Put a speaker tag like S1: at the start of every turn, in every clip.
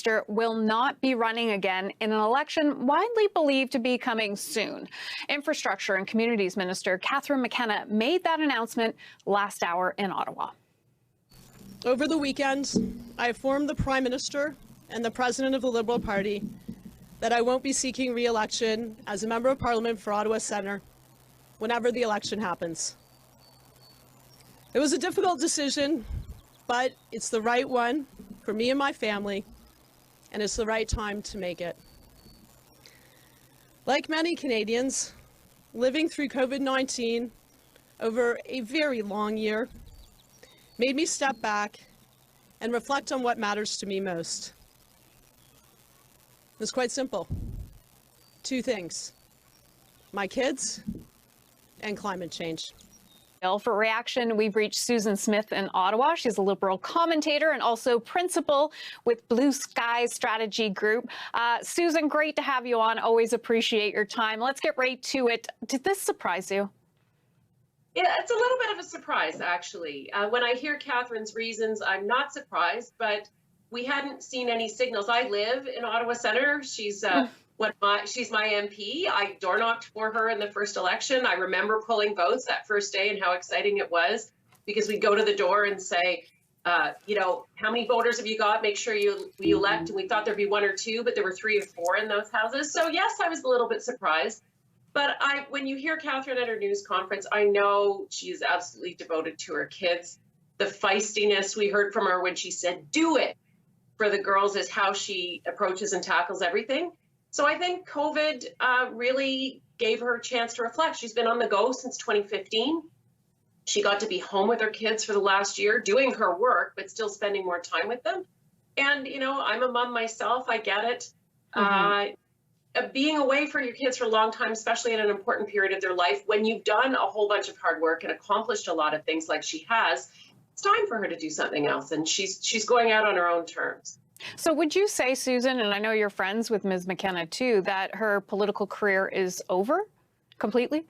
S1: Minister will not be running again in an election widely believed to be coming soon. Infrastructure and Communities Minister Catherine McKenna made that announcement last hour in Ottawa.
S2: Over the weekend, I informed the Prime Minister and the President of the Liberal Party that I won't be seeking re-election as a Member of Parliament for Ottawa Centre whenever the election happens. It was a difficult decision, but it's the right one for me and my family, and it's the right time to make it. Like many Canadians, living through COVID-19 over a very long year made me step back and reflect on what matters to me most. It's quite simple. Two things: my kids and climate change.
S1: For reaction, we've reached Susan Smith in Ottawa. She's a Liberal commentator and also principal with Blue Sky Strategy Group. Susan, great to have you on. Always appreciate your time. Let's get right to it. Did this surprise you?
S3: Yeah, it's a little bit of a surprise, actually. When I hear Catherine's reasons, I'm not surprised, but we hadn't seen any signals. I live in Ottawa Centre. She's she's my MP. I door knocked for her in the first election. I remember pulling votes that first day and how exciting it was, because we'd go to the door and say, you know, how many voters have you got? Make sure you elect. And we thought there'd be one or two, but there were 3 or 4 in those houses. So yes, I was a little bit surprised. But when you hear Catherine at her news conference, I know she is absolutely devoted to her kids. The feistiness we heard from her when she said, "Do it for the girls," is how she approaches and tackles everything. So I think COVID really gave her a chance to reflect. She's been on the go since 2015. She got to be home with her kids for the last year, doing her work, but still spending more time with them. And, you know, I'm a mom myself. I get it. Being away from your kids for a long time, especially at an important period of their life, when you've done a whole bunch of hard work and accomplished a lot of things like she has, it's time for her to do something else. And she's going out on her own terms.
S1: So would you say, Susan, and I know you're friends with Ms. McKenna too, that her political career is over completely?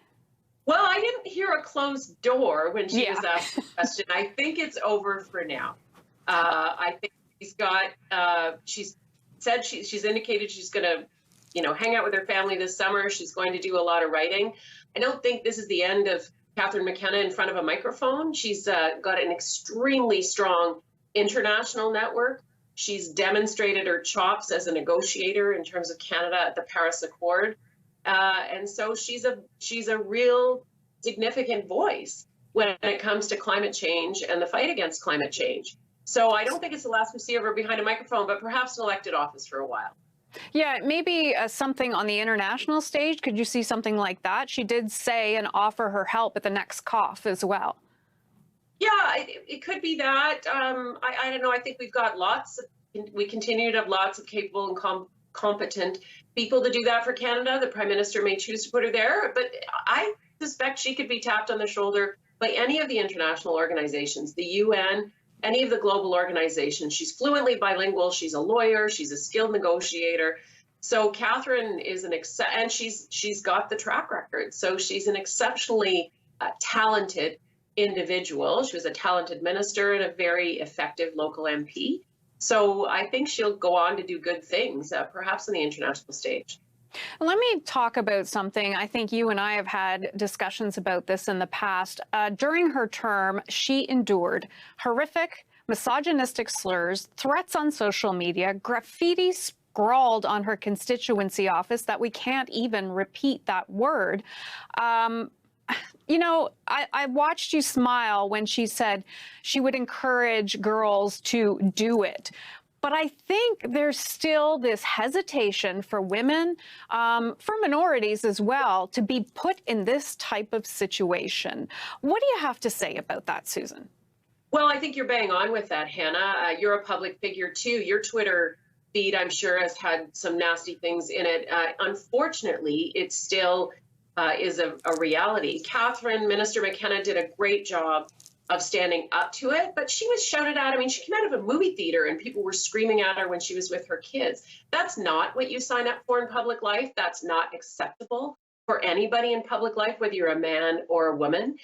S3: Well, I didn't hear a closed door when she was asked the question. I think it's over for now. I think she's said she's indicated she's going to, you know, hang out with her family this summer. She's going to do a lot of writing. I don't think this is the end of Catherine McKenna in front of a microphone. She's got an extremely strong international network. She's demonstrated her chops as a negotiator in terms of Canada at the Paris Accord. And so she's a real significant voice when it comes to climate change and the fight against climate change. So I don't think it's the last we see of her behind a microphone, but perhaps an elected office for a while.
S1: Yeah, maybe something on the international stage. Could you see something like that? She did say and offer her help at the next COP as well.
S3: Yeah, it could be that. I don't know. I think we continue to have lots of capable and competent people to do that for Canada. The Prime Minister may choose to put her there, but I suspect she could be tapped on the shoulder by any of the international organizations, the UN, any of the global organizations. She's fluently bilingual. She's a lawyer. She's a skilled negotiator. So Catherine is and she's got the track record. So she's an exceptionally talented individual. She was a talented minister and a very effective local MP. So I think she'll go on to do good things, perhaps on the international stage.
S1: Let me talk about something. I think you and I have had discussions about this in the past. During her term, she endured horrific misogynistic slurs, threats on social media, graffiti scrawled on her constituency office that we can't even repeat that word. You know, I watched you smile when she said she would encourage girls to do it. But I think there's still this hesitation for women, for minorities as well, to be put in this type of situation. What do you have to say about that, Susan?
S3: Well, I think you're bang on with that, Hannah. You're a public figure, too. Your Twitter feed, I'm sure, has had some nasty things in it. Unfortunately, it still is a reality. Minister McKenna did a great job of standing up to it, but she was shouted at. I mean, she came out of a movie theater and people were screaming at her when she was with her kids. That's not what you sign up for in public life. That's not acceptable for anybody in public life, whether you're a man or a woman.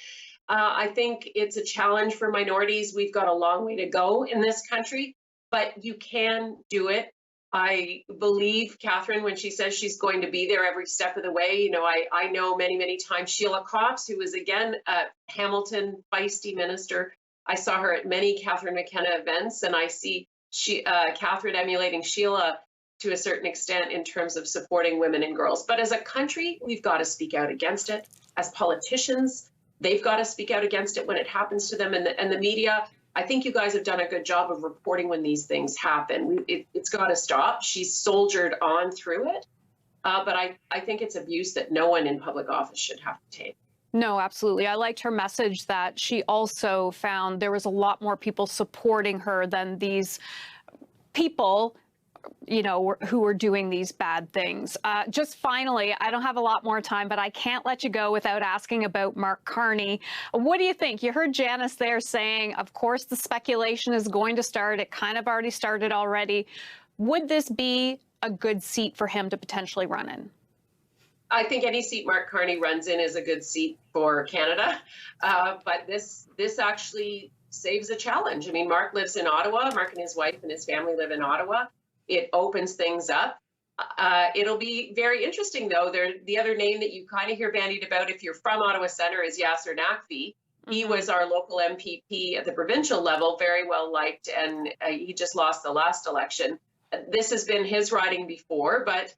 S3: I think it's a challenge for minorities. We've got a long way to go in this country, but you can do it. I believe Catherine when she says she's going to be there every step of the way. You know, I know many times Sheila Copps, who is again a Hamilton feisty minister. I saw her at many Catherine McKenna events, and I see Catherine emulating Sheila to a certain extent in terms of supporting women and girls. But as a country, we've got to speak out against it. As politicians, they've got to speak out against it when it happens to them. And the media, I think you guys have done a good job of reporting when these things happen. It's got to stop. She's soldiered on through it. But I think it's abuse that no one in public office should have to take.
S1: No, absolutely. I liked her message that she also found there was a lot more people supporting her than these people, you know, who are doing these bad things. Just finally, I don't have a lot more time, but I can't let you go without asking about Mark Carney. What do you think? You heard Janice there saying, of course, the speculation is going to start. It kind of already started already. Would this be a good seat for him to potentially run in?
S3: I think any seat Mark Carney runs in is a good seat for Canada. But this actually saves a challenge. I mean, Mark lives in Ottawa. Mark and his wife and his family live in Ottawa. It opens things up. It'll be very interesting, though. The other name that you kind of hear bandied about if you're from Ottawa Centre is Yasser Naqvi. He was our local MPP at the provincial level, very well liked, and he just lost the last election. This has been his riding before, but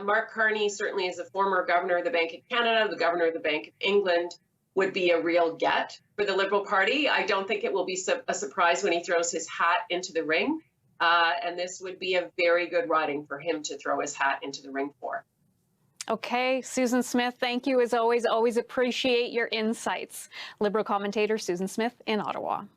S3: Mark Carney, certainly as a former governor of the Bank of Canada, the governor of the Bank of England, would be a real get for the Liberal Party. I don't think it will be a surprise when he throws his hat into the ring. And this would be a very good riding for him to throw his hat into the ring for.
S1: Okay, Susan Smith, thank you as always. Always appreciate your insights. Liberal commentator Susan Smith in Ottawa.